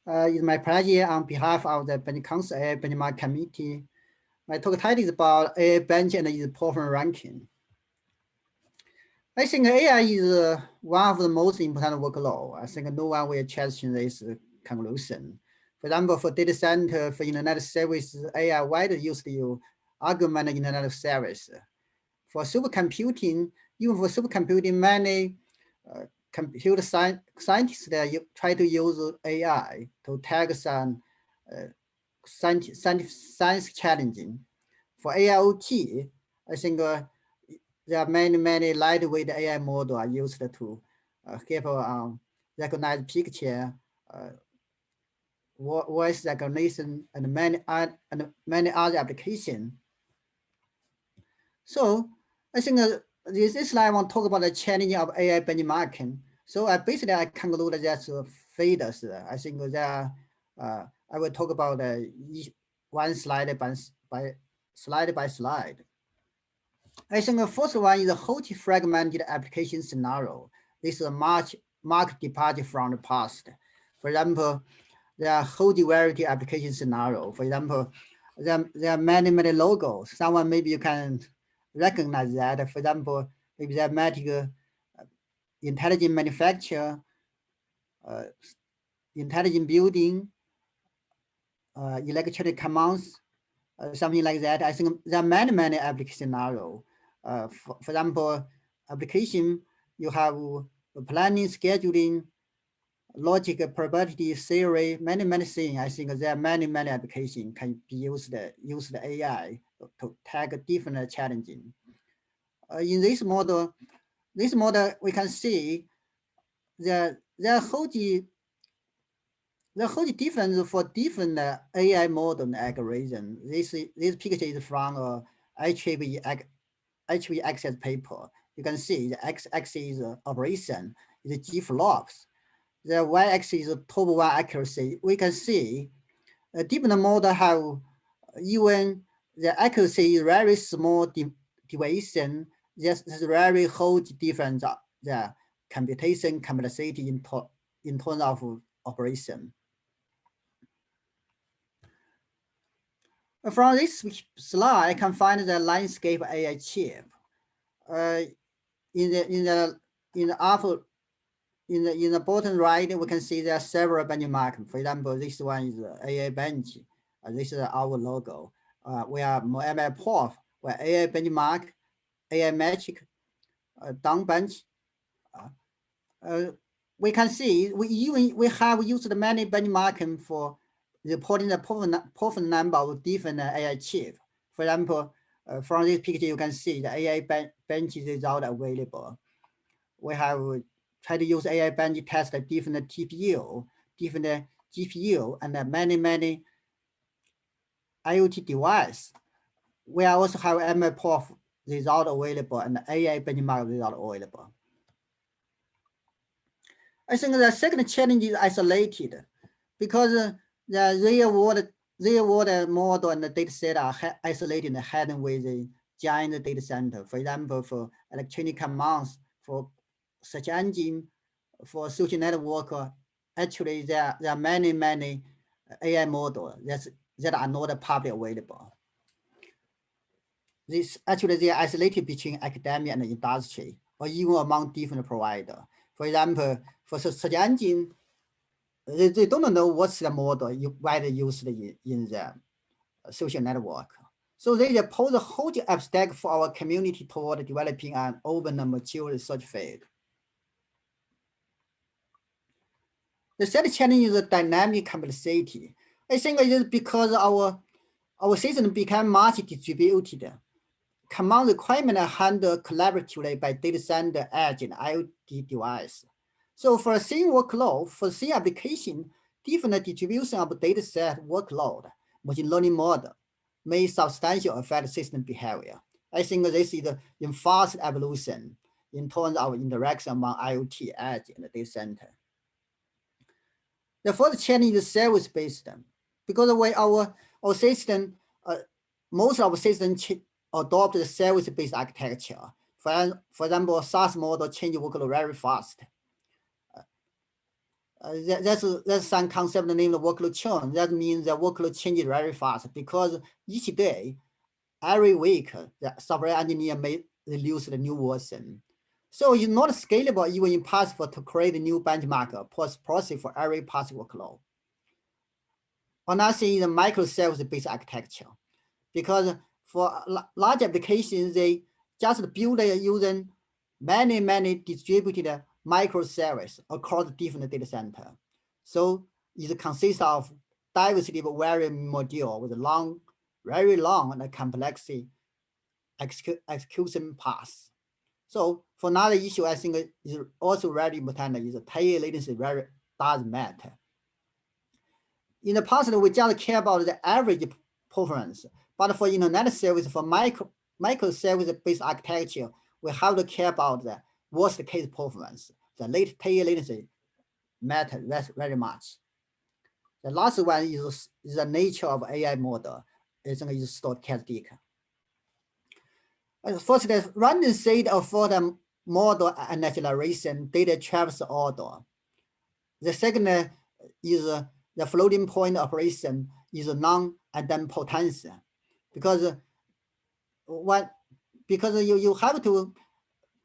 It's my pleasure on behalf of the Bench Council benchmark committee. My talk title is about AIBench and its performance ranking. I think AI is one of the most important workload. I think no one will question this conclusion. For example, for data center, for internet service, AI widely used to augment internet service. For supercomputing, even for supercomputing, many computer scientists try to use AI to tackle some science challenging. For AIoT, I think there are many lightweight AI models are used to help recognize picture, voice recognition, and many other applications. So I think this slide I want to talk about the challenge of AI benchmarking. So I conclude that's phases. I think that I will talk about one slide by slide. I think the first one is a wholly fragmented application scenario. This is a marked departure from the past. For example, there are wholly variety application scenario. For example, there are many logos. Someone maybe you can recognize that. For example, maybe there are intelligent manufacture, intelligent building, electronic commands, something like that. I think there are many application scenarios. For example, application, you have planning, scheduling, logic, probability, theory, many things. I think there are many applications can be used AI to tackle different challenges. In this model we can see the whole difference for different AI model and algorithm. This picture is from HPC access paper. You can see the x-axis is operation, is G flops. The y-axis is top one accuracy. We can see different model have even the accuracy is very small deviation. There's very huge difference the computation complexity in terms of operation. From this slide, I can find the landscape AI chip. In the bottom right, we can see there are several benchmarks. For example, this one is AIBench. This is our logo. We are Prof, where AI benchmark, AI metric, downbench. We can see we have used many benchmarking for reporting the perfect number of different AI chips. For example, from this picture, you can see the AIBench result available. We have tried to use AIBench to test different TPU, different GPU, and many IoT device. We also have MLPerf result available and AI benchmark result available. I think the second challenge is isolated because the real world model and the data set are isolated and hidden with the giant data center. For example, for electronic commands, for search engine, for social network, actually there are many AI models that are not publicly available. They are isolated between academia and industry, or even among different providers. For example, for search engine, they don't know what's the model widely used in the social network. So they pose a whole obstacle for our community toward developing an open and mature research field. The third challenge is the dynamic complexity. I think it is because our system became multi-distributed. Command requirements are handled collaboratively by data center, edge, and IoT device. So for a same workload, for the same application, different distribution of data set workload, machine learning model may substantially affect system behavior. I think this is the fast evolution in terms of interaction among IoT, edge, and the data center. The fourth challenge is service-based, because the way our system, most of our systems adopt the service-based architecture. For example, SaaS model change workload very fast. That's some concept named workload churn. That means the workload changes very fast because each day, every week, the software engineer may release the new version. So it's not scalable, even impossible to create a new benchmark process for every past workload. Another thing is the microservice-based architecture, because for large applications, they just build it using many distributed microservices across different data centers. So it consists of diversity of various modules with very long and complex execution paths. So for another issue, I think is also very important is tail latency does matter. In the past, we just care about the average performance, but for internet service, for microservice-based architecture, we have to care about the worst case performance. The tail latency matters very much. The last one is the nature of AI model. It's stochastic. First, the random set for the model and acceleration data traversal order. The second is the floating point operation is non-idempotent because you have to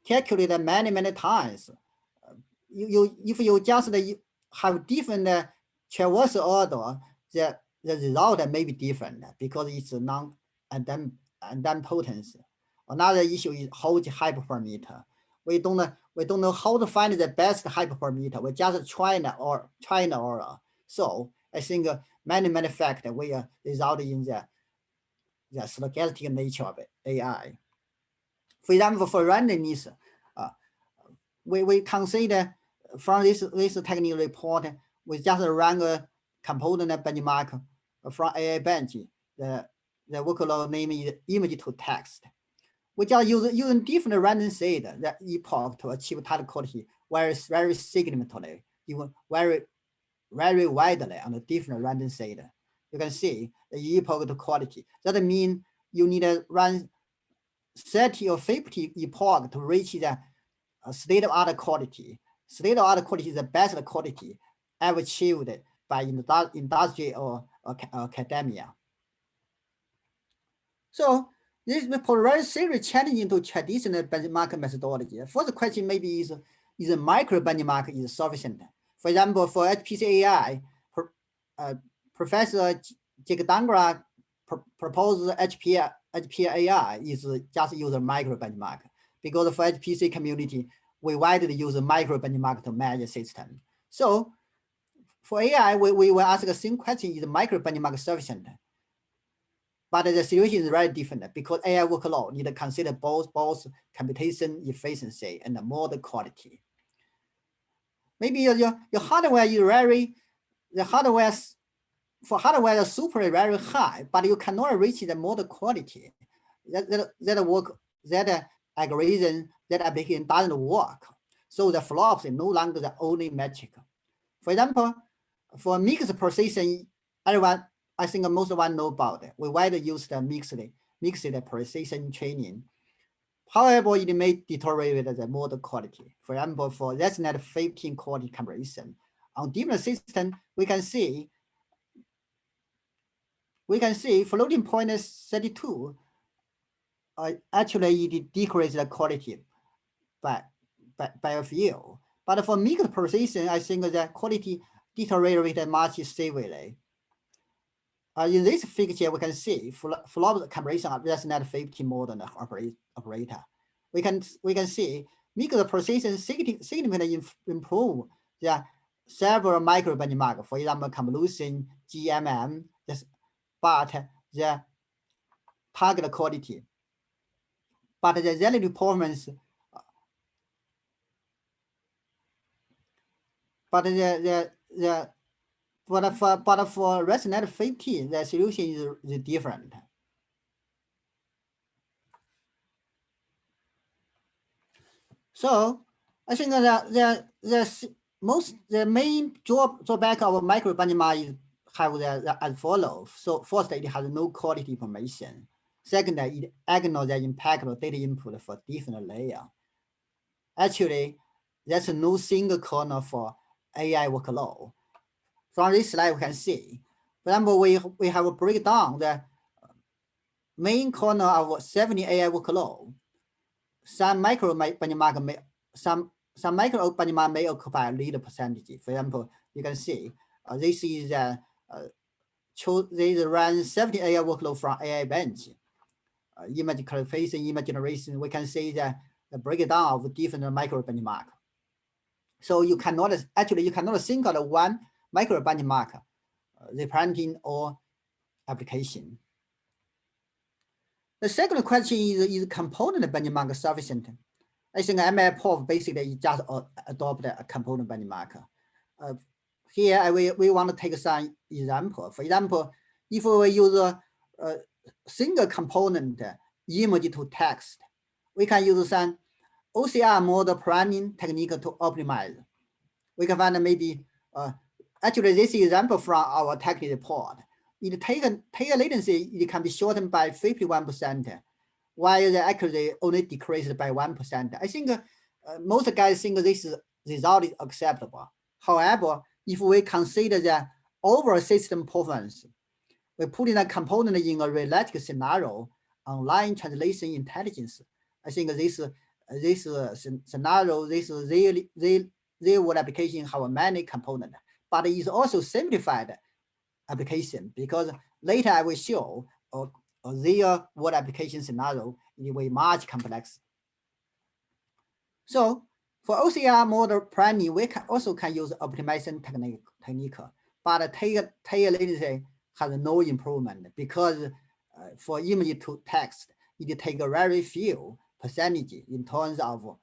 calculate many times. If you just have different traversal order, the result may be different because it's non-idempotent. Another issue is hold hyperparameter. We don't know how to find the best hyperparameter. We just try and error. So I think many factors will result in the stochastic nature of AI. For example, for randomness, we consider from this technical report, we just run a component benchmark from AIBench. The workload name is image to text. We just using different random set that epoch to achieve target quality very significantly, even very widely on a different random set. You can see the epoch to quality. That means you need to run 30 or 50 epoch to reach the state-of-art quality. State-of-art quality is the best quality ever achieved by industry or academia. So this will pose very serious challenge into traditional benchmark methodology. First question maybe is a micro benchmark is sufficient? For example, for HPC AI, Professor Jagdangra proposed HPC AI is just use a micro benchmark because for HPC community, we widely use a micro benchmark to measure system. So for AI, we will ask the same question, is micro benchmark sufficient? But the situation is very different because AI workload need to consider both computation efficiency and the model quality. Maybe your hardware is for hardware the super is very high, but you cannot reach the model quality. That algorithm, that application doesn't work. So the flops is no longer the only metric. For example, for mixed precision, I think most of one know about it. We widely use the mixed precision training. However, it may deteriorate the model quality. For example, for ResNet 15 quality comparison on different systems, we can see floating point 32. Actually, it decreases the quality by a few. But for mixed precision, I think the quality deteriorated much severely. In this figure, we can see flop comparison of ResNet 15 model operator. We can see mixed precision significantly improve the several micro benchmark. For example, convolution, GMM, but the target quality. But the relative performance, but for ResNet 15, the solution is different. So I think that the main drawback of micro benchmark is have as follows. So first, it has no quality information. Second, it ignores the impact of data input for different layers. Actually, there's no single kernel for AI workload. From this slide, we can see, for example, we have a breakdown the main corner of 70 AI workload. Some micro benchmark may occupy a little percentage. For example, you can see this is they run 70 AI workload from AIBench. Image classification, image generation. We can see the breakdown of different micro benchmark. So you cannot think of one micro benchmark representing all application. The second question is component benchmark sufficient? I think Prof basically just adopted a component benchmark. Here we want to take some example. For example, if we use a single component image to text, we can use some OCR model planning technique to optimize. We can find maybe actually this example from our technical report. It tail latency, it can be shortened by 51%, while the accuracy only decreased by 1%. I think most guys think this result is acceptable. However, if we consider the overall system performance, we put in a component in a realistic scenario, online translation intelligence. I think this scenario, this real world application have many components, but it's also simplified application, because later I will show a real world application scenario in way much complex. So for OCR model planning, we also can use optimization technique, but tail latency has no improvement, because for image to text, it takes a very few percentage in terms of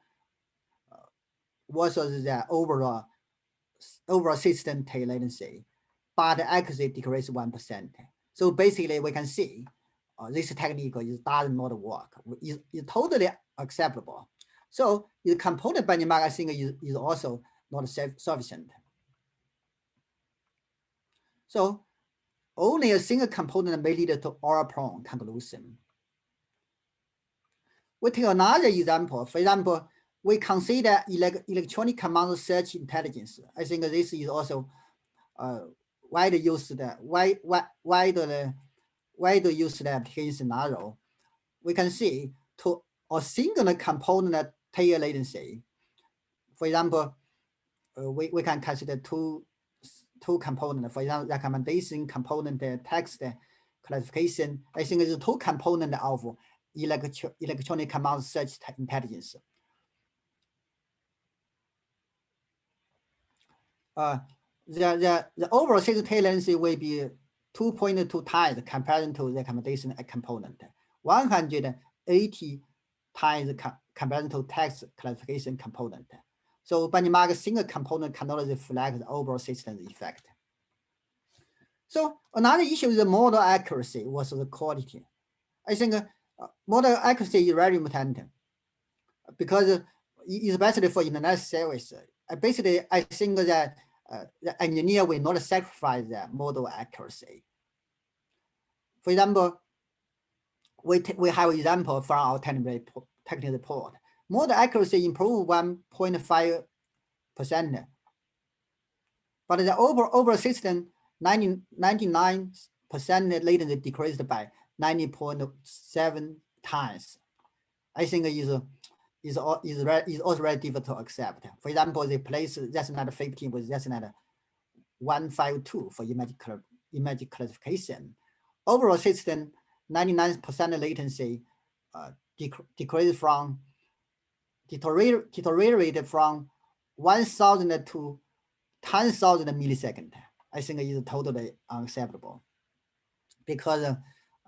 versus the overall system tail latency, but accuracy decreases 1%. So basically, we can see this technique does not work. It's totally acceptable. So the component benchmark, I think, is also not sufficient. So only a single component may lead to error-prone conclusion. We take another example. For example, we consider electronic command search intelligence. I think this is also widely used application scenario. We can see to a single component tail latency. For example, we can consider two components. For example, recommendation component, text classification. I think it's two components of electronic command search intelligence. The overall system tail latency will be 2.2 times compared to recommendation component, 180 times compared to text classification component. So benchmark single component cannot reflect the overall system effect. So another issue is the model accuracy versus the quality. I think model accuracy is very important, because especially for internet service, basically I think that the engineer will not sacrifice the model accuracy. For example, we have an example from our technical report. Model accuracy improved 1.5%, but the overall system 99% latency decreased by 90.7 times. I think is also very difficult to accept. For example, they place ZNet 15 with ZNet 152 for image classification. Overall system 99% latency deteriorated from 1,000 to 10,000 milliseconds. I think is totally unacceptable, because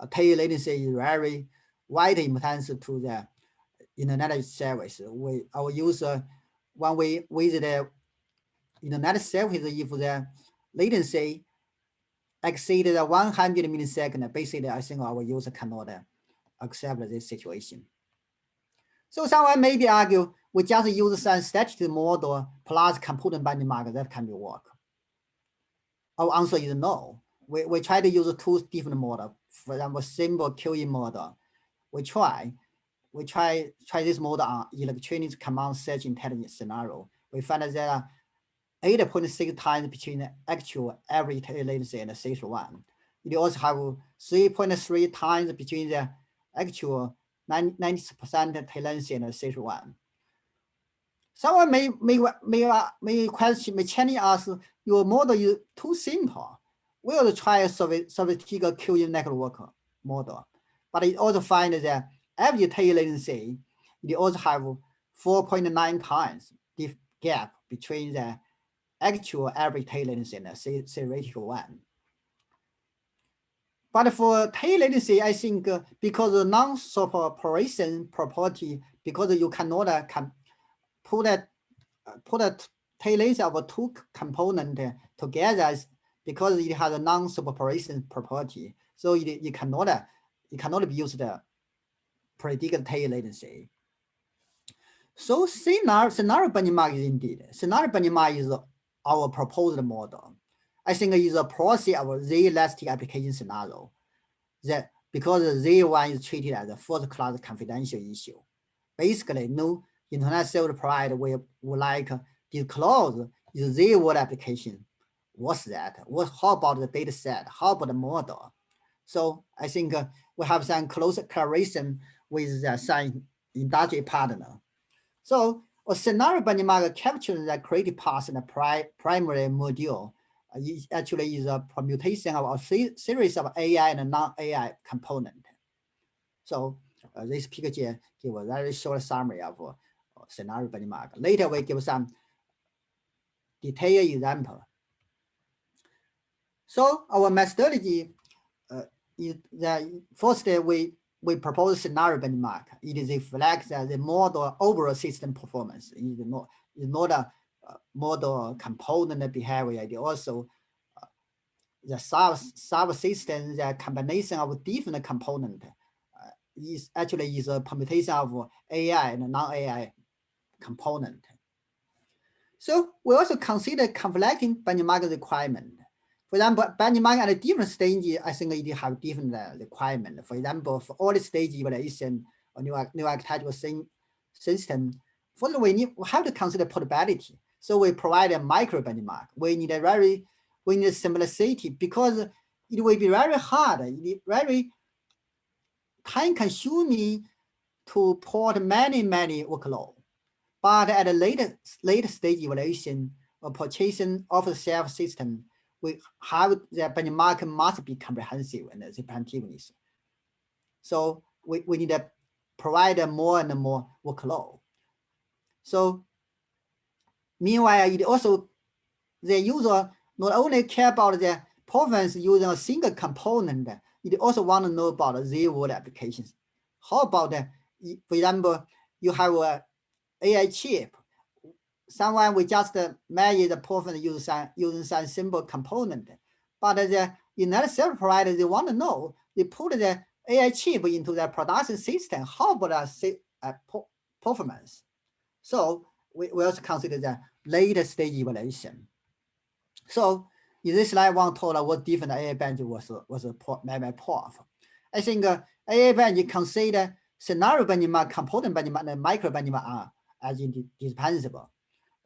tail latency is very widely important to the internet service. Our user, when we visit the internet service, if the latency exceeded 100 milliseconds, basically I think our user cannot accept this situation. So someone maybe argue we just use some statistical model plus component benchmark, that can be work. Our answer is no. We try to use two different models. For example, simple QE model. We try this model on electronic command search intelligence scenario. We find that 8.6 times between the actual average tail latency and the stage 1. It also have 3.3 times between the actual 90% tail latency and the stage 1. Someone may question, may challenge us, your model is too simple. We'll try a Sufficie queuing network model, but it also finds that average tail latency, it also have 4.9 times the gap between the actual average tail latency and the theoretical one. But for tail latency, I think because of non-superposition property, because you cannot put a tail latency of two components together, because it has a non-superposition property, so it cannot be used to predict tail latency. So scenario benchmark is indeed. Scenario benchmark is our proposed model. I think it is a process of Z-elastic application scenario, that because Z1 is treated as a first-class confidential issue. Basically, no internet service provider would like disclose the Z-word application. What's that? How about the data set? How about the model? So I think we have some close collaboration with some industry partner. So a scenario benchmark captures the creative path in the primary module. It actually is a permutation of a series of AI and non-AI component. So this picture give a very short summary of scenario benchmark. Later we give some detailed example. So our methodology is that first we propose scenario benchmark. It reflects the model overall system performance. It is not a model component behavior. It also the subsystem, the combination of different components is a permutation of AI and non-AI component. So we also consider conflicting benchmark requirement. For example, benchmark at a different stage, I think it have different requirement. For example, for early stage evaluation or new architectural system, first we have to consider portability. So we provide a micro benchmark. We need simplicity, because it will be very hard, very time consuming to port many workloads. But at a later stage evaluation or purchasing off-the-shelf system, we have the benchmark must be comprehensive and representativeness. So we need to provide more and more workload. So meanwhile, it also, the user not only care about the performance using a single component, it also want to know about the real-world applications. How about, for example, you have a AI chip. Someone will just measure the performance using some simple component, but the internet service provider, they want to know, they put the AI chip into their production system, how about performance? So we also consider the later stage evaluation. So in this slide, one told what different AIBench was made by Prof. I think AIBench consider scenario benchmark, component benchmark, and micro benchmark are as indispensable.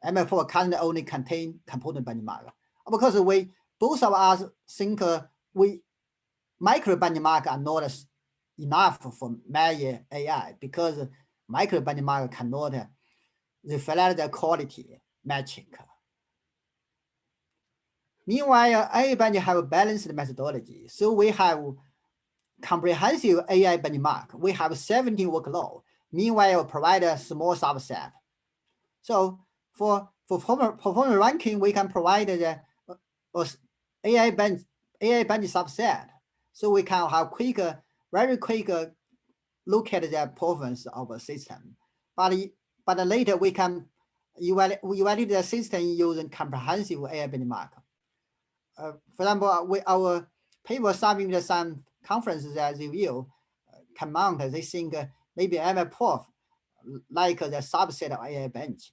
ML4 currently only contain component benchmark, because both of us think micro benchmark are not enough for measure AI, because micro benchmark cannot reflect the quality metric. Meanwhile, AIBench have a balanced methodology. So we have comprehensive AI benchmark. We have 17 workload. Meanwhile, provide a small subset. So for performance ranking, we can provide the AIBench subset. So we can have very quick look at the performance of a system. But later we can evaluate the system using comprehensive AI benchmark. For example, our paper submitted some conferences as review comment, they think maybe ML4 like the subset of AIBench.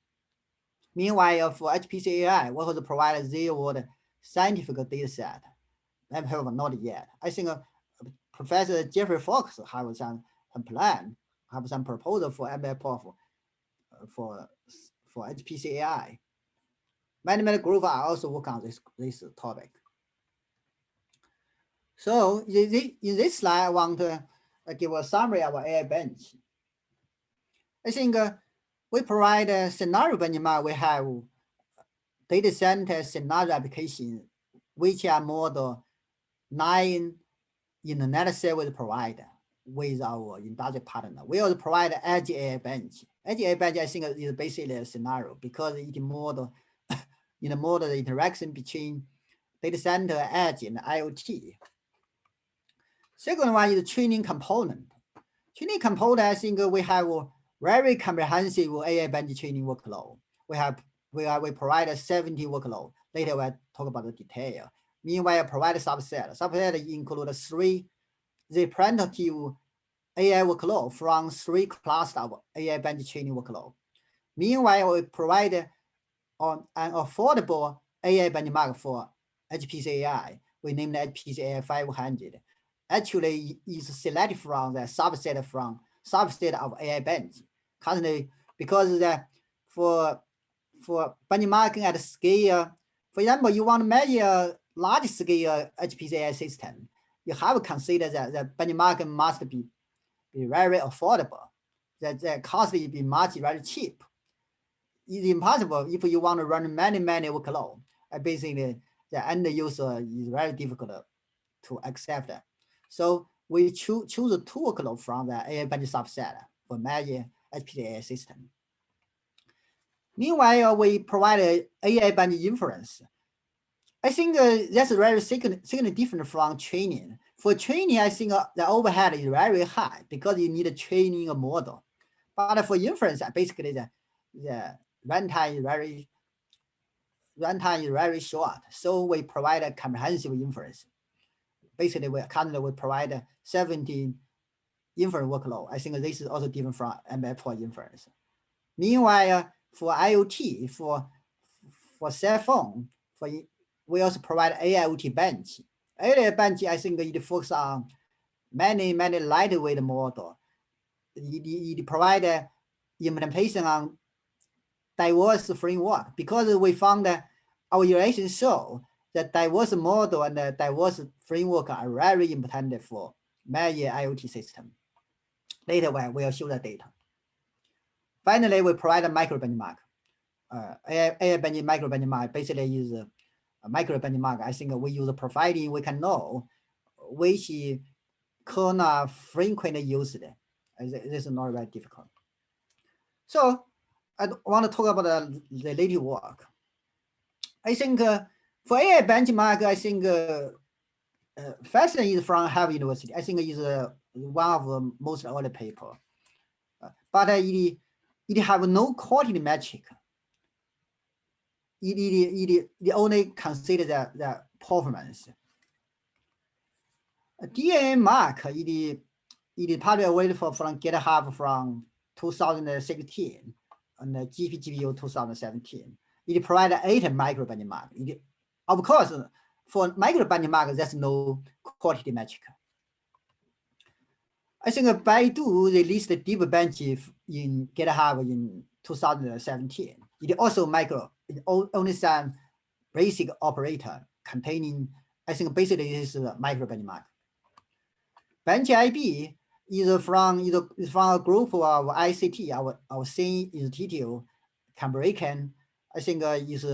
Meanwhile, for HPC AI, we also provide a real-world scientific data set. ML4 not yet. I think Professor Jeffrey Fox have some plan, have some proposal for ML4 for HPC AI. Many groups are also working on this topic. So in this slide, I want to give a summary of AIBench. I think we provide a scenario benchmark. We have data center scenario application, which are more than 9 internet service provider with our industry partner. We also provide Edge AIBench. Edge AIBench, I think, is basically a scenario because it model the interaction between data center, edge, and IoT. Second one is training component. Training component, I think we have a very comprehensive AIBench training workload. We provide 70 workload. Later we'll talk about the detail. Meanwhile, provide subset. Subset include 3 representative AI workload from 3 clusters of AIBench training workload. Meanwhile, we provide an affordable AI benchmark for HPC AI. We named it HPC AI 500. Actually, is selected from the subset of AIBench. Currently, because for benchmarking at scale, for example, you want to measure large scale HPC AI system, you have to consider that the benchmarking must be very affordable. That the cost will be very cheap. It's impossible if you want to run many workload. Basically, the end user is very difficult to accept that. So we choose 2 workload from the AIBench subset for measure HPC AI system. Meanwhile, we provide AIBench inference. I think that's very significantly different from training. For training, I think the overhead is very high because you need to training a model. But for inference, basically the runtime is very short. So we provide a comprehensive inference. Basically, we provide 17 inference workload. I think this is also different from ML inference. Meanwhile, for IoT, for cell phone, we also provide AIoT bench. AIBench, I think it focuses on many lightweight model. It provide implementation on diverse framework because we found that our evaluation show that diverse model and the diverse framework are very important for many IoT system. Later we'll show the data. Finally, we provide a micro benchmark. AIBench micro benchmark basically is a micro benchmark. I think we use providing we can know which kernel frequently used. This is not very difficult. So I want to talk about the related work. I think for AI benchmark, I think Fashion is from Harvard University. I think is one of the most early paper, but it have no quality metric. It only consider the performance. DNA mark it probably available from GitHub from 2016 and the GPGPU 2017. It provides 8 micro benchmark. Of course, for micro benchmark, there's no quality metric. I think Baidu released the deep bench in GitHub in 2017. It also it only some basic operator containing, I think basically this is a micro benchmark. Bench'20 is from a group of ICT, our same institute, Cambrican. I think is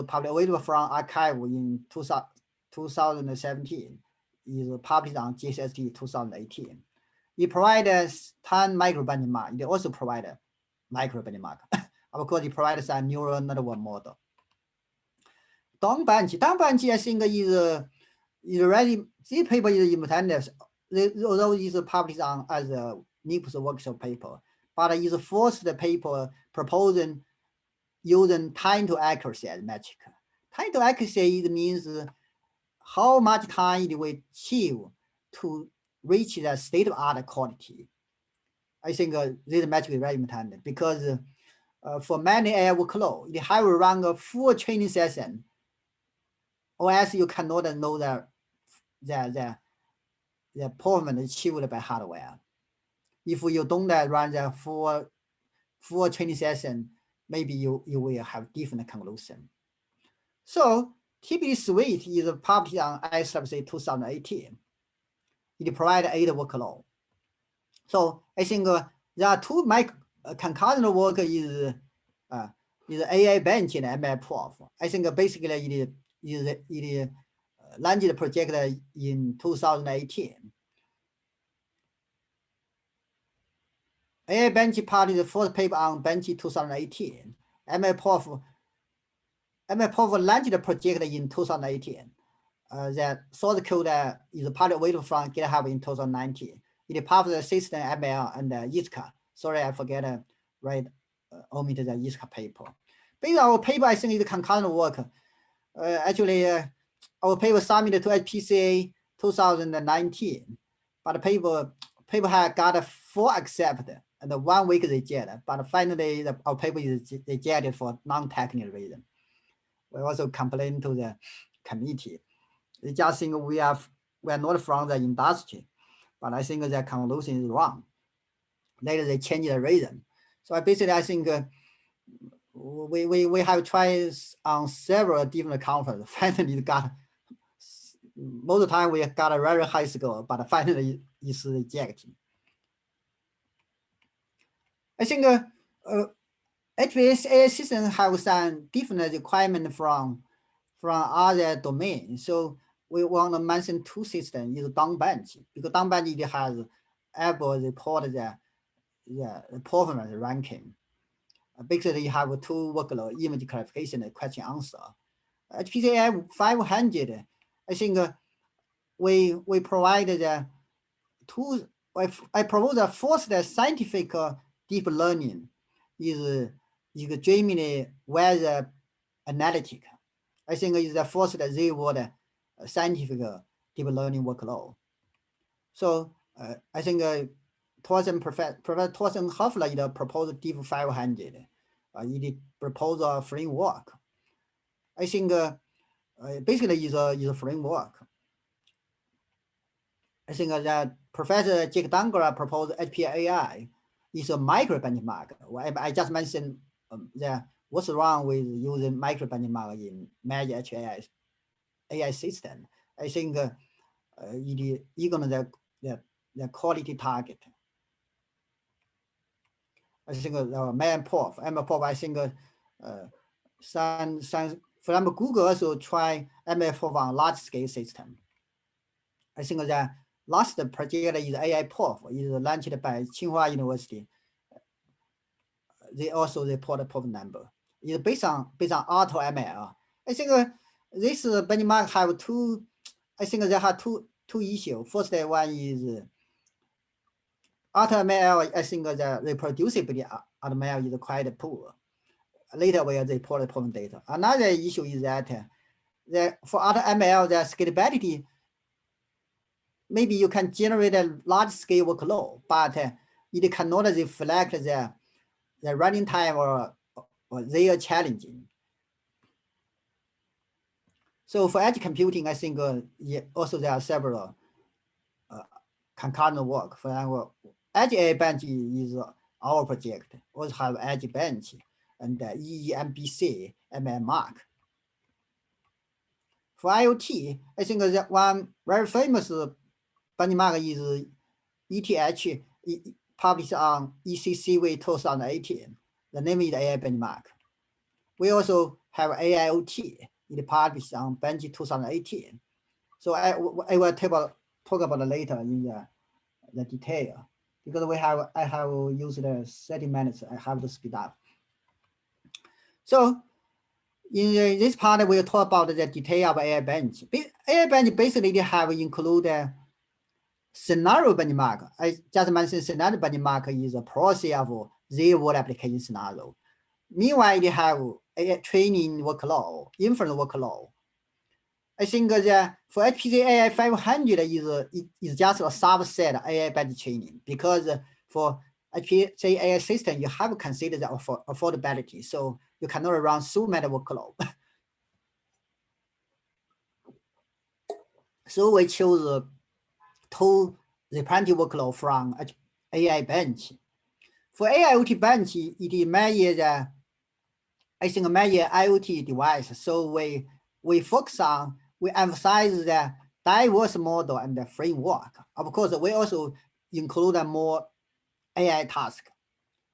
probably available from archive in 2017. Is published on GSST 2018. It provides 10 micro benchmark. It also provides micro benchmark. Of course, it provides a neural network model. Downbench, I think is already, this paper is independent, although it is published on as a NIPS workshop paper, but it is the first paper proposing using time to accuracy as metric. Time to accuracy it means how much time it will achieve to reach the state-of-art quality. I think this metric is very important because for many AI workload, you have to run a full training session, or else you cannot know the performance achieved by hardware. If you don't run the full training session, maybe you will have different conclusion. So TPD suite is published on ISWC 2018. It provides 8 workload. So I think there are 2 concurrent work is AIBench and ML-Prof. I think basically it launched the project in 2018. AIBench published the first paper on Bench 2018. ML-Prof launched the project in 2018. The source code is partly available from GitHub in 2019. It published the system ML and ICU. Sorry, I forget omit the ICU paper. Based on our paper, I think it's concurrent work. Actually, our paper submitted to HPC 2019, but the paper had got 4 accepted and 1 week rejected. But finally, our paper is rejected for non-technical reason. We also complained to the committee. They just think we are not from the industry, but I think their conclusion is wrong. Later they change the reason. So basically, I think we have tried on several different conferences. Finally, most of the time we got a very high score, but finally it's rejected. I think HPC Systems have some different requirements from other domains. So we want to mention 2 systems. Is Downbench, because Downbench it has able report the performance ranking. Basically, you have 2 workload: image clarification and question answer. HPC 500, I think we provide the tools. I propose the first scientific deep learning is Gemini weather analytic. I think is the first real-world scientific deep learning workload. So I think Professor Thorsten Hoffler proposed Deep 500. It proposed a framework. I think basically is a framework. I think that Professor Jake Dangler proposed HPAI is a micro benchmark. I just mentioned what's wrong with using micro benchmark in major AI system. I think it is going the quality target. I think ML-Prof, I think for example, Google also try ML-Prof on large scale system. I think the last project is AI-Prof, is launched by Tsinghua University. They also report a Prof number. It's based on auto ML. I think this benchmark have 2. I think they have two issues. First one is auto ML. I think the reproducibility of ML is quite poor. Later we report the problem data. Another issue is that for auto ML, the scalability. Maybe you can generate a large scale workload, but it cannot reflect the running time or they are challenging. So for edge computing, I think also there are several concurrent work. For example, Edge AIBench is our project. Also have AIBench and EEMBC ML-Mark. For IoT, I think that one very famous benchmark is ETH, published on ECCV 2018. The name is AIBenchMark. We also have AIoT. It published on Bench 2018. So I will talk about it later in the detail, because I have used 30 minutes. I have to speed up. So in this part, we'll talk about the detail of AIBench. AIBench basically have included scenario benchmark. I just mentioned scenario benchmark is a process of real-world application scenario. Meanwhile, they have a training workload, inference workload. I think that for HPC AI 500 is just a subset of AIBench training, because for HPC AI system, you have to consider the affordability. So you cannot run so many workload. So we chose 2 representative workload from AIBench. For AIoT bench, it measures I think many IoT device. So we emphasize the diverse model and the framework. Of course, we also include a more AI task.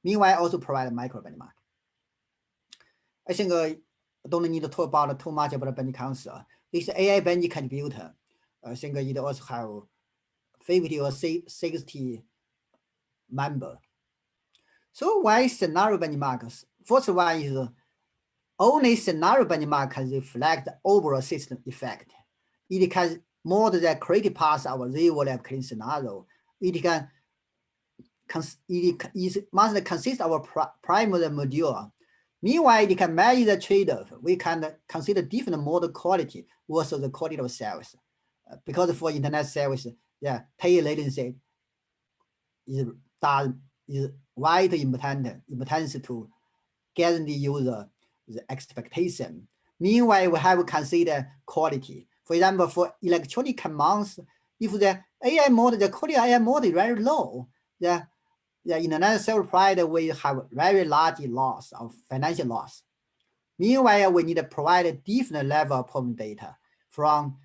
Meanwhile, also provide micro benchmark. I think don't need to talk about too much about the bench council. This AI bench contributor, I think it also have 50 or 60 member. So why scenario benchmarks? First one is only scenario benchmark can reflect the overall system effect. It can model the creative path of a real-world application scenario. It must consist of a primary module. Meanwhile, it can measure the trade-off. We can consider different model quality versus the quality of service. Because for internet service, the tail latency is widely importance to guarantee user the expectation. Meanwhile, we have to consider quality. For example, for electronic commands, if the AI model, the quality of AI model is very low, the internet service provider will have very large loss of financial loss. Meanwhile, we need to provide a different level of performance data from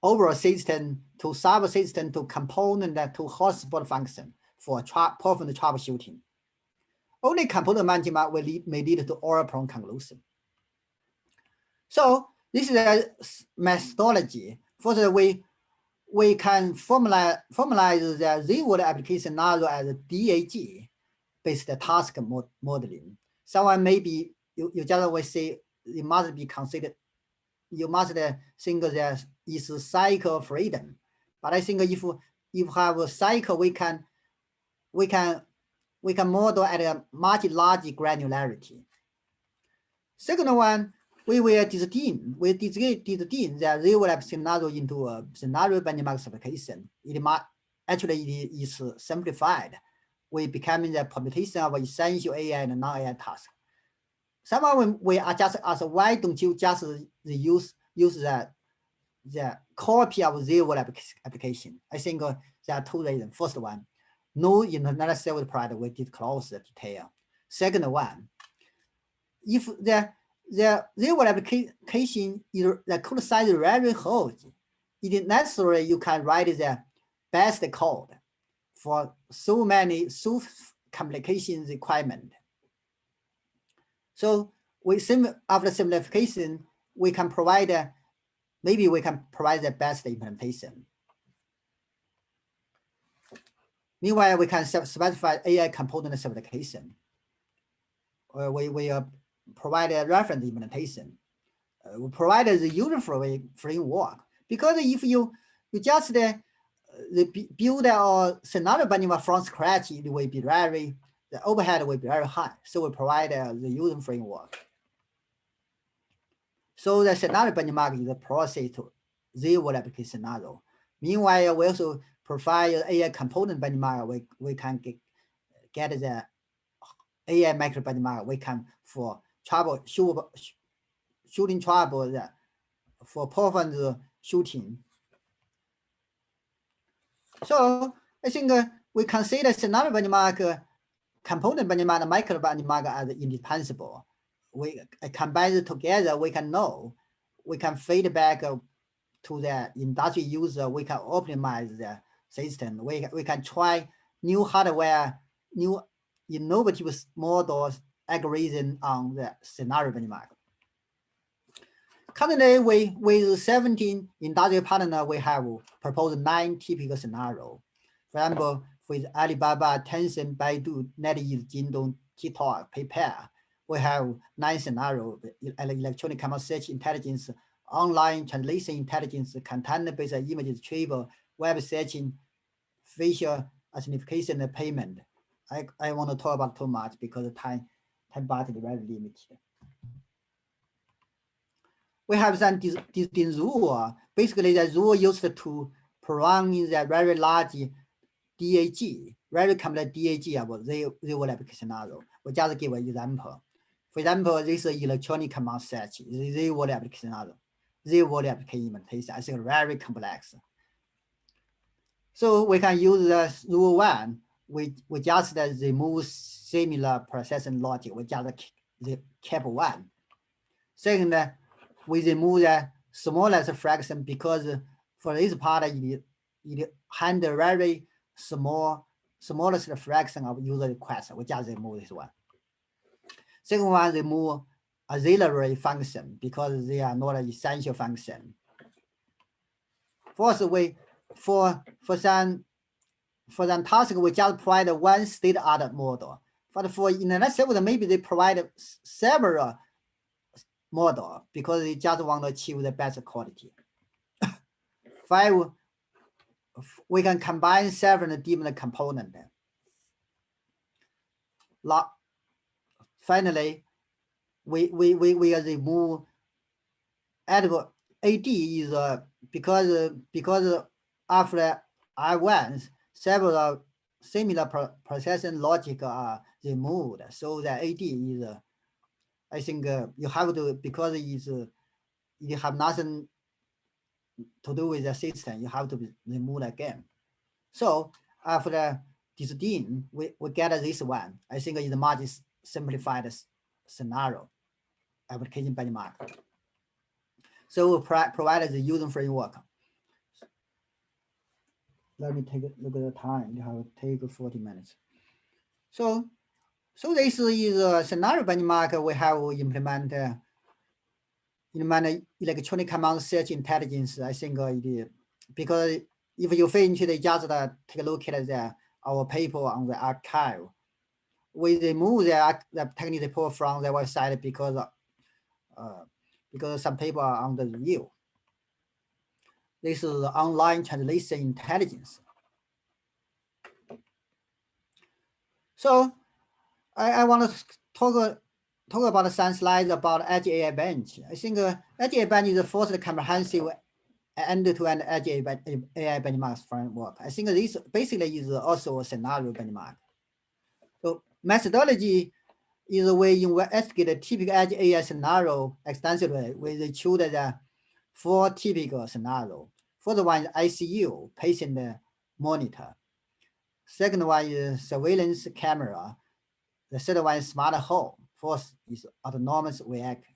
overall system to subsystem to component to hotspot function for performance troubleshooting. Only component management may lead to error-prone conclusion. So this is a methodology. First, we can formalize the real-world application scenario as a DAG-based task modeling. Someone maybe you just will say it must be considered. You must think that is cycle freedom. But I think if you have a cycle, we can model at a much larger granularity. Second one, we will distinct the real-world scenario into a scenario benchmark application. It is simplified. We becoming the permutation of essential AI and non-AI tasks. Someone we are just ask, why don't you just use the copy of real-world application? I think there are two reasons. First one, no internet service provider will disclose the detail. Second one, if the real-world application, the code size is very huge, it is necessary you can write the best code for so complication requirement. So after simplification, we can provide maybe we can provide the best implementation. Meanwhile, we can specify AI component certification. We provide a reference implementation. We provide the user framework. Because if you just build a scenario benchmark from scratch, it will be the overhead will be very high. So we provide the user framework. So the scenario benchmark is a process to real-world application scenario. Meanwhile, we also provide AI component benchmark. We can get the AI micro benchmark. We can for shooting trouble for performance shooting. So I think we consider scenario benchmark, component benchmark, and micro benchmark as indispensable. We combine it together, we can know, we can feedback to the industry user, we can optimize the system, we can try new hardware, new innovative models, algorithm on the scenario benchmark. Currently, with 17 industrial partners, we have proposed 9 typical scenarios. For example, with Alibaba, Tencent, Baidu, NetEase, Jingdong, TikTok, PayPal, we have 9 scenarios: electronic command search intelligence, online translation intelligence, content-based image retrieval, web searching, facial identification, and payment. I want to talk about too much because the time budget is very limited. We have some distinct rule. Basically, the rule used to program the very large DAG, very complex DAG of real-world application scenario. We just give an example. For example, this is electronic command search, real-world application scenario, real-world application implementation. I think very complex. So we can use the rule 1. We just remove similar processing logic. We just the cap 1. Second, we remove the smallest fraction because for this part it handle very smallest fraction of user requests. We just remove this one. Second one, remove auxiliary function because they are not an essential function. Fourth way, for some task, we just provide one state-of-the-art model. But for in another server, maybe they provide several model because they just want to achieve the best quality. 5, we can combine several different components. Finally, we remove AD is because after I1, several similar processing logic are removed. So the AD is, I think you have to, because it have nothing to do with the system, you have to remove again. So after distilling, we get this one. I think it's a much simplified scenario application benchmark. So we provide the user framework. Let me take a look at the time. You have to take 40 minutes. So this is a scenario benchmark. We have implement electronic command search intelligence. I think it is because if you finish, just take a look at our paper on the archive. We remove the technical report from the website because some people are under review. This is online translation intelligence. So I want to talk about some slides about Edge AI Bench. I think Edge AI Bench is the first comprehensive end-to-end Edge AI benchmark framework. I think this basically is also a scenario benchmark. So methodology is a way you investigate a typical Edge AI scenario extensively. We choose the 4 typical scenarios. First one is ICU Patient Monitor. Second one is surveillance camera. The third one is smart home. Fourth is autonomous vehicle.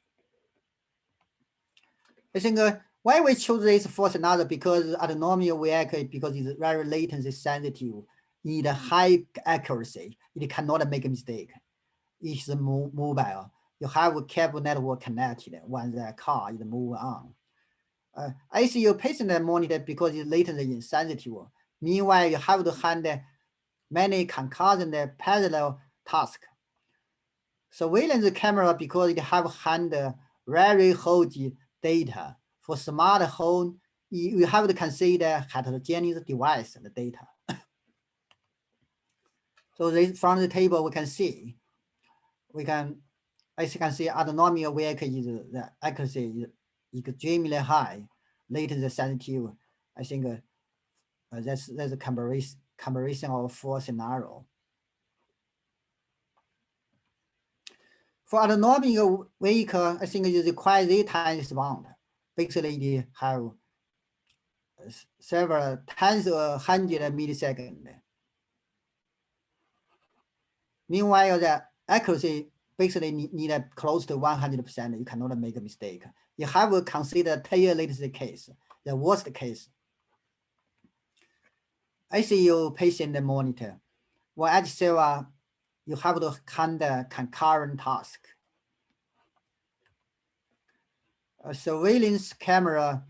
I think why we choose this for scenario because autonomous vehicle because it's very latency sensitive, need a high accuracy. It cannot make a mistake. It's mobile. You have a cable network connected when the car is moving on. ICU patient monitor because it's latency insensitive. Meanwhile, you have to handle many concurrent parallel tasks. Surveillance camera because it have handle very huge data. For smart home, you have to consider heterogeneous device and data. So this, from the table we can see, as you can see, autonomous vehicle is the accuracy is extremely high, latency sensitive. I think that's a comparison of 4 scenarios. For autonomous vehicle, I think it requires real-time response. Basically, it have several tens or 100 milliseconds. Meanwhile, the accuracy basically need close to 100%. You cannot make a mistake. You have to consider tail latency case, the worst case. ICU patient monitor. Well, at server, you have to handle concurrent task. A surveillance camera,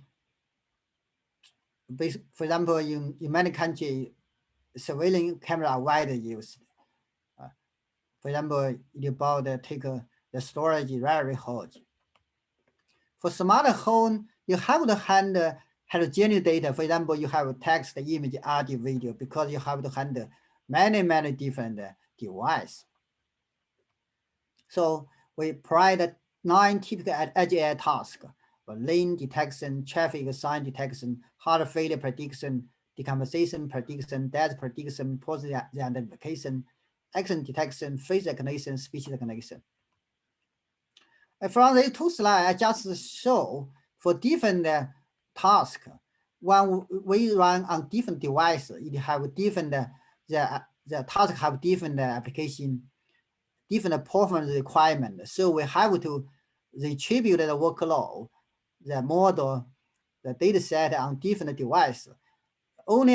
for example, in many countries, surveillance camera are widely used. For example, you about take the storage very huge. For smart home, you have to handle heterogeneous data. For example, you have text, image, audio, video, because you have to handle many different devices. So we provide 9 typical Edge AI tasks: lane detection, traffic sign detection, heart failure prediction, decomposition prediction, death prediction, person identification, action detection, face recognition, speech recognition. And from these 2 slides, I just show for different tasks. When we run on different devices, it have different the task have different application different performance requirements. So we have to retribute the workload, the model, the data set on different devices. Only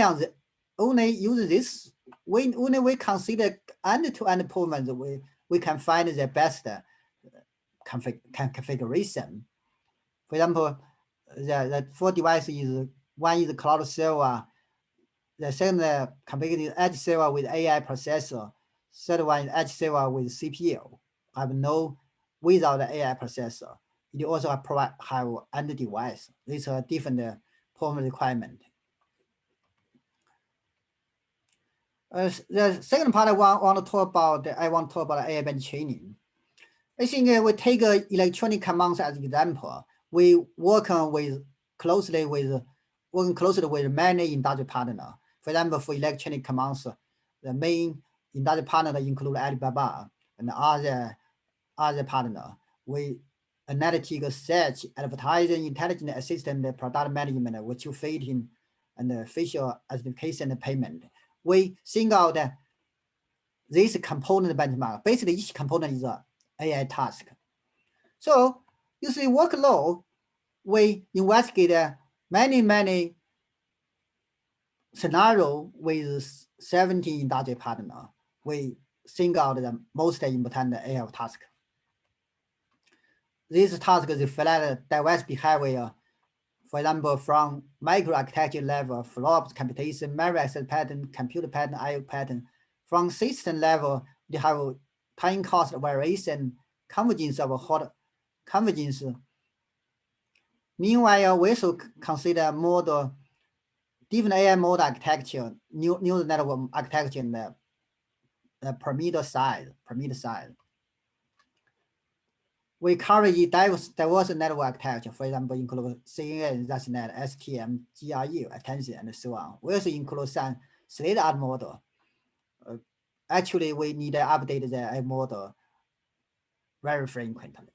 using this, only we consider end-to-end performance, we can find the best configuration. For example, the 4 devices one is cloud server, the second configured is edge server with AI processor, third one is edge server with CPU. Have no without the AI processor. It also have end device. These are different performance requirement. The second part I want to talk about AIBench training. I think we take electronic commands as example. We working closely with many industry partners. For example, for electronic commands, the main industry partner include Alibaba and other partner. We analytics, search, advertising, intelligent assistant, product management, virtual fitting, and facial identification and payment. We think out this component benchmark. Basically, each component is a AI task. So you see workload, we investigate many scenario with 17 industry partners. We think out the most important AI task. These tasks reflect diverse behavior. For example, from microarchitecture level, flops, computation, memory access pattern, computer pattern, IO pattern. From system level, they have time cost variation, convergence of hot convergence. Meanwhile, we also consider model, different AI model architecture, neural network architecture, and the parameter size. We cover diverse network architecture, for example, include CNN, ResNet, STM, GRU, attention, and so on. We also include some state-of-the-art model. Actually, we need to update the model very frequently.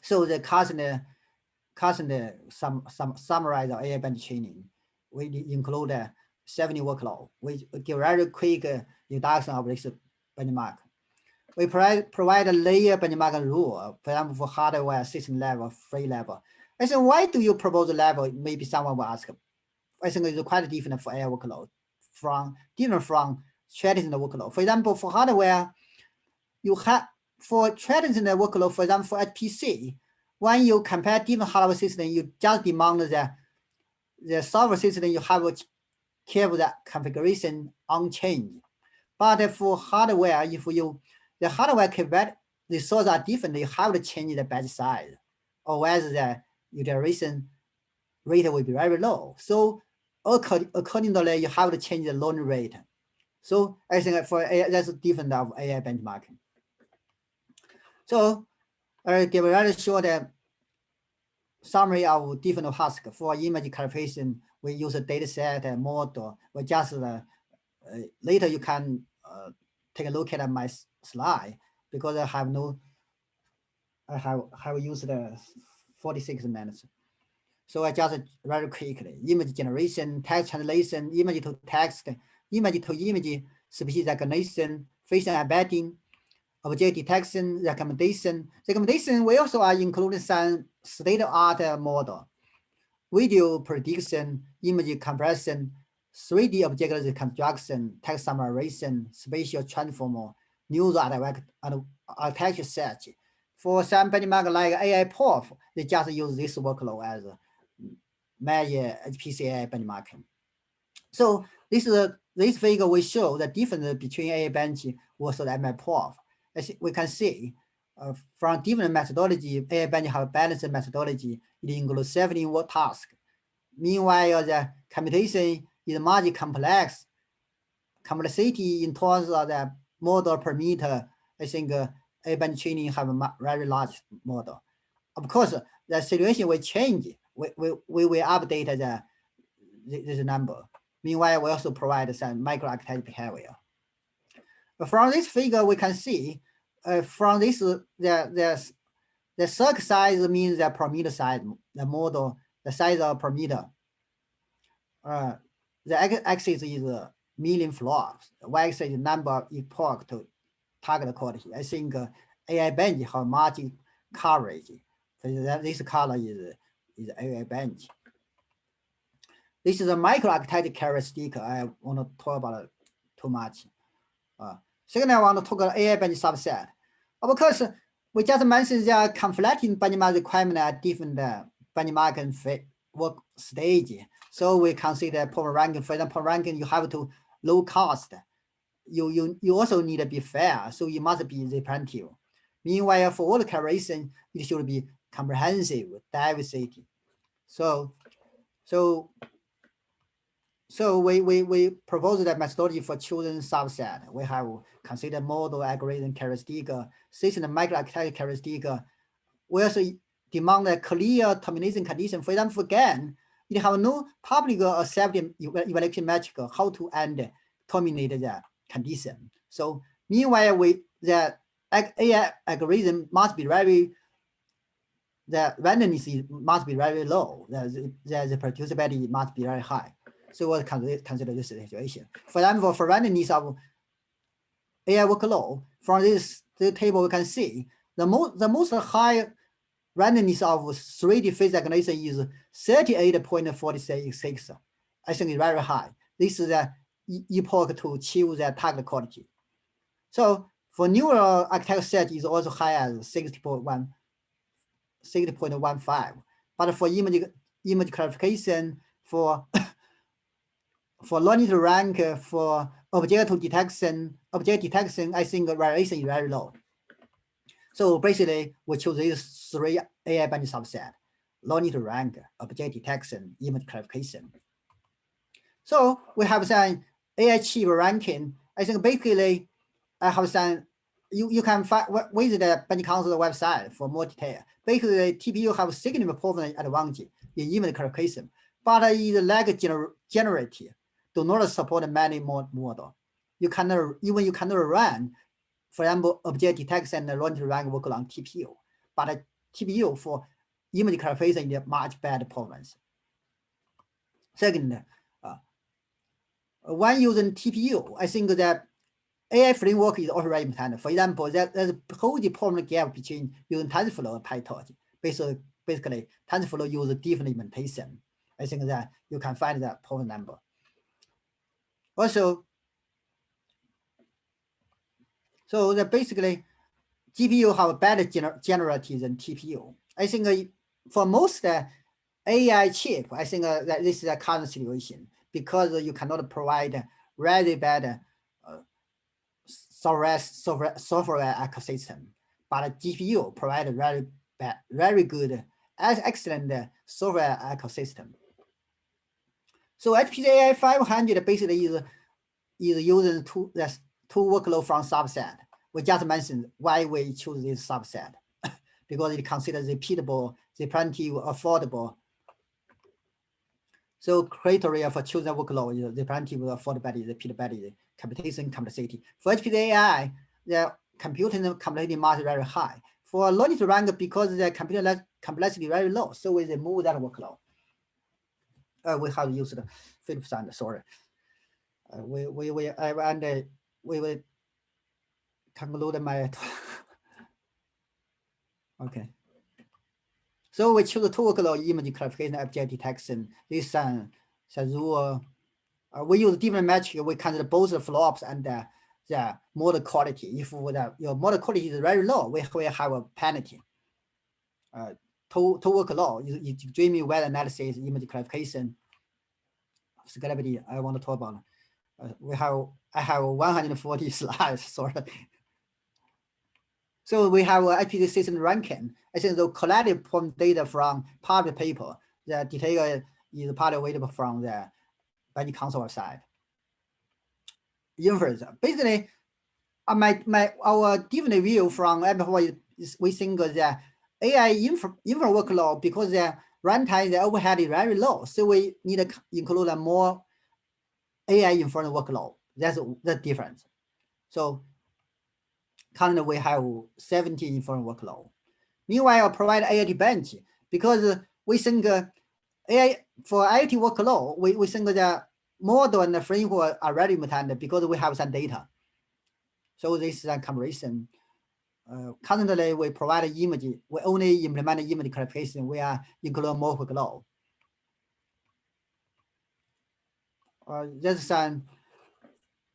So the summarize our AIBench training. We include 70 workload. We give very quick introduction of this benchmark. We provide a layer benchmark rule, for example, for hardware, system level, free level. I said, why do you propose a level? Maybe someone will ask. I think it's quite different for AI workload, different from traditional workload. For example, for hardware, you have for traditional workload, for example, for HPC, when you compare different hardware system, you just demand the software system you have to keep the configuration unchanged. But for hardware, if the hardware resources are different, you have to change the batch size, or else the iteration rate will be very low. So accordingly, you have to change the learning rate. So I think for AI, that's different of AI benchmarking. So I give a very short summary of different tasks. For image clarification, we use a data set and model. We just later you can take a look at my slide, because I have used 46 minutes. So I just very quickly: image generation, text translation, image to text, image to image, species recognition, facial embedding, object detection, recommendation. We also are including some state-of-the-art model, video prediction, image compression, 3D object reconstruction, text summarization, spatial transformer, neural architecture search. For some benchmark like AI Prof, they just use this workload as major HPC AI benchmarking. So this figure will show the difference between AIBench versus MI Prof. As we can see, from different methodology, AIBench have a balanced methodology. It includes 17 tasks. Meanwhile, the computation is much complex. Complexity in terms of the model per meter, I think AIBench training have a very large model. Of course, the situation will change. We will update this number. Meanwhile, we also provide some microarchitecture behavior. But from this figure, we can see from this the circle size means the parameter size, the model, the size of parameter. The x-axis is million flops. The y-axis is number of epoch to target quality. I think AIBench have margin coverage. So this color is AIBench. This is a microarchitecture characteristic I want to talk about too much. Second, I want to talk about AIBench subset. Of course, we just mentioned there are conflicting benchmark requirements at different benchmark and work stage. So we consider performance ranking. For example, ranking you have to low cost. You also need to be fair, so you must be representative. Meanwhile, for all the calculation, it should be comprehensive, diversity. So we propose that methodology for choosing subset. We have considered model, algorithm, characteristic, system microarchitecture characteristic. We also demand a clear termination condition. For example, again, it have no public accepted evaluation metric how to terminate the condition. So meanwhile, the AI algorithm must be very, the randomness must be very low. The reproducibility must be very high. So we'll consider this situation. For example, for randomness of AI workload, from this table we can see the most high randomness of 3D phase recognition is 38.46. I think it's very high. This is the epoch to achieve the target quality. So for neural architecture set is also high as 60.15. But for image clarification, for learning to rank, for object detection, I think the variation is very low. So basically, we choose these 3 AIBench subset: learning to rank, object detection, image clarification. So we have some AI chip ranking. I think basically, I have some. You can visit the Bench Council website for more detail. Basically, TPU have significant performance advantage in image clarification, but it lack generative. Do not support many model. You cannot run, for example, object detection and learning to rank work on TPU, but TPU for image clarification is much better performance. Second, when using TPU, I think that AI framework is also very important. For example, there's a whole performance gap between using TensorFlow and PyTorch. Basically, TensorFlow uses different implementation. I think that you can find that performance number. Also, so that basically GPU have better generative than TPU. I think for most AI chip, I think that this is a current situation because you cannot provide really bad software ecosystem, but GPU provide very good, excellent software ecosystem. So HPC AI 500 basically is using two workload from subset. We just mentioned why we choose this subset because it considers repeatable, representative, affordable. So criteria for choosing workload is representative, affordability, repeatability, computation complexity. For HPC AI, the computing complexity must be very high. For learning to rank, because the computer complexity very low, so we remove that workload. We have used 50%. Sorry. We will conclude my. Okay. So we choose two workload: image clarification, object detection. This rule. We use different metrics. We consider both the flops and the model quality. If your model quality is very low, we have a penalty. Two workload is extremely well analysis, image clarification, scalability. I want to talk about. I have 140 slides. Sorry. So we have HPC System Ranking. I think the collected from data from public paper. The detail is partly available from the Bench Council website. Inference. Basically, our different view from is we think the AI inference workload, because the runtime, the overhead is very low. So we need to include a more AI inference workload. That's the difference. So currently we have 17 inference workload. Meanwhile, provide AIBench because we think AI for IoT workload, we think the model and the framework are very important because we have some data. So this is a comparison. Currently, we provide image. We only implement image classification. We are include more workload. This is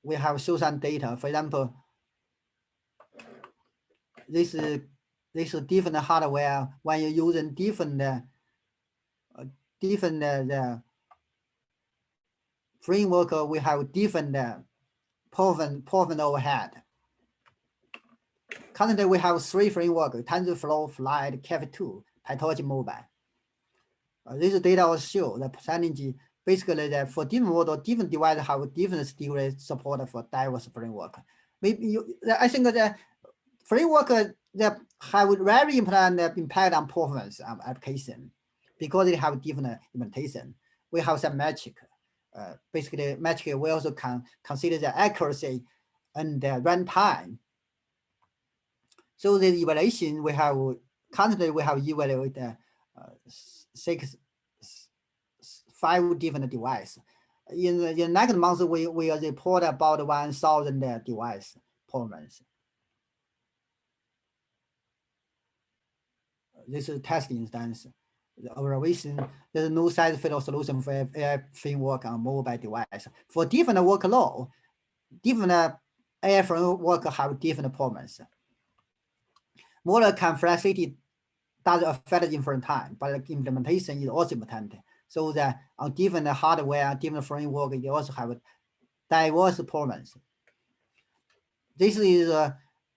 we have show some data. For example, this is different hardware when you're using different the framework. We have different performance overhead. Currently, we have 3 frameworks: TensorFlow, Flight, Cav2, PyTorch, Mobile. This data will show the percentage. Basically, that for different model, different devices have different degree support for diverse framework. Maybe I think the framework that have very important impact on performance of application because they have different implementation. We have some metric. Basically, metric we also can consider the accuracy and the runtime. So the evaluation we have currently we have evaluated 5 different devices. In the next month, we will report about 1,000 device performance. This is test instance. The observation, there's no size-fit solution for AI framework on mobile device. For different workload, different AI framework have different performance. Model complexity does affect inference time, but the implementation is also important. So that on different hardware, different framework, you also have diverse performance. This is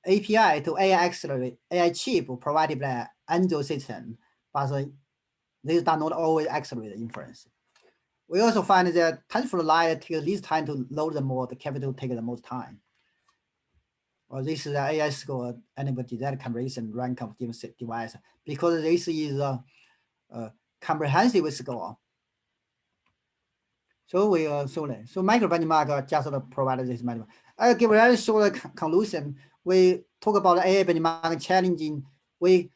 API to AI accelerate AI chip provided by Android system, but this does not always accelerate the inference. We also find that TensorFlow Lite takes least time to load the model, Cav2 takes the most time. This is the AI score enable design comparison rank of different device because this is a comprehensive score. So we so micro benchmark just provide this benchmark. I'll give a very short conclusion. We talk about AI benchmark challenging. We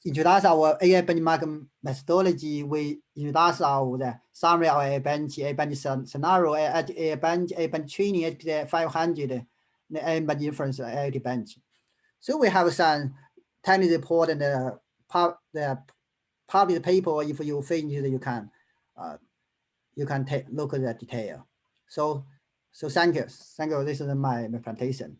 introduce our AI benchmark methodology. We introduce the summary of AIBench Scenario, AIBench'20, HPC 500, the AIBench Inference, AIBench. So we have some tiny report and the public paper. If you finish, you can take look at the detail. So thank you. This is my presentation.